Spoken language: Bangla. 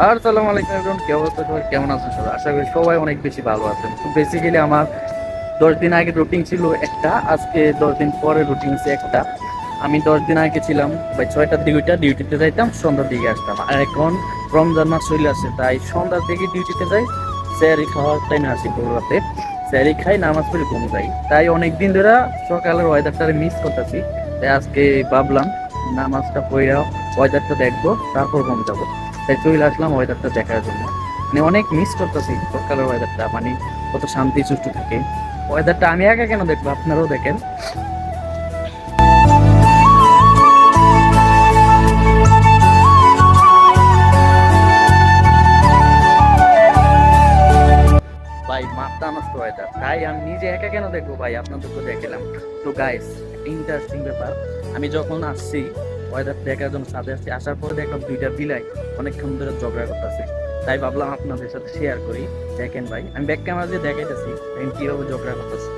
আর সালাম আলাইকুম এভরিওয়ান, কি অবস্থা সবাই, কেমন আছেন সবাই? আশা করি সবাই অনেক বেশি ভালো আছেন। তো বেসিক্যালি আমার 10 দিন আগে রুটিন ছিল একটা, আজকে 10 দিন পরে রুটিন হচ্ছে একটা। আমি 10 দিন আগে ছিলাম ভাই 6টার দিকে ওইটা ডিউটিতে যাইতাম, সন্ধ্যার দিকে আসতাম। আর এখন রমজান মাস চলে আসে, তাই সন্ধ্যার দিকে ডিউটিতে যাই, স্যারি খাওয়ার টাইমে আসি রাতে, স্যারি খাই, নামাজ পড়ে ঘুম যাই। তাই অনেক দিন ধরে সকালের ওয়েদারটা মিস করতেছি। তাই আজকে ভাবলাম নামাজটা পড়ে ওয়েদারটা দেখবো, তারপর ঘুম যাবো। তাই চলে আসলাম ওয়েদারটা দেখার জন্য। মানে অনেক মিস করতেছি সকালের ওয়েদারটা, মানে কত শান্তি সুষ্ঠু থাকে ওয়েদারটা। আমি একা কেন দেখবো, আপনারাও দেখেন। ভাই মাথা নষ্ট ওয়েদার, তাই আমি নিজে একা কেন দেখবো ভাই, আপনাদেরকে দেখালাম। তো গাইস, ইন্টারেস্টিং ব্যাপার, আমি যখন আসছি ওয়েদার দেখার জন্য ছাদে আসছি, আসার পরে দেখলাম দুইটা বিলাই অনেকক্ষণ ধরে ঝগড়া করতেছে। তাই ভাবলাম আপনাদের সাথে শেয়ার করি। দেখেন ভাই, আমি ব্যাক ক্যামেরা দিয়ে দেখাইতেছি দেখেন কিভাবে ঝগড়া করতেছে।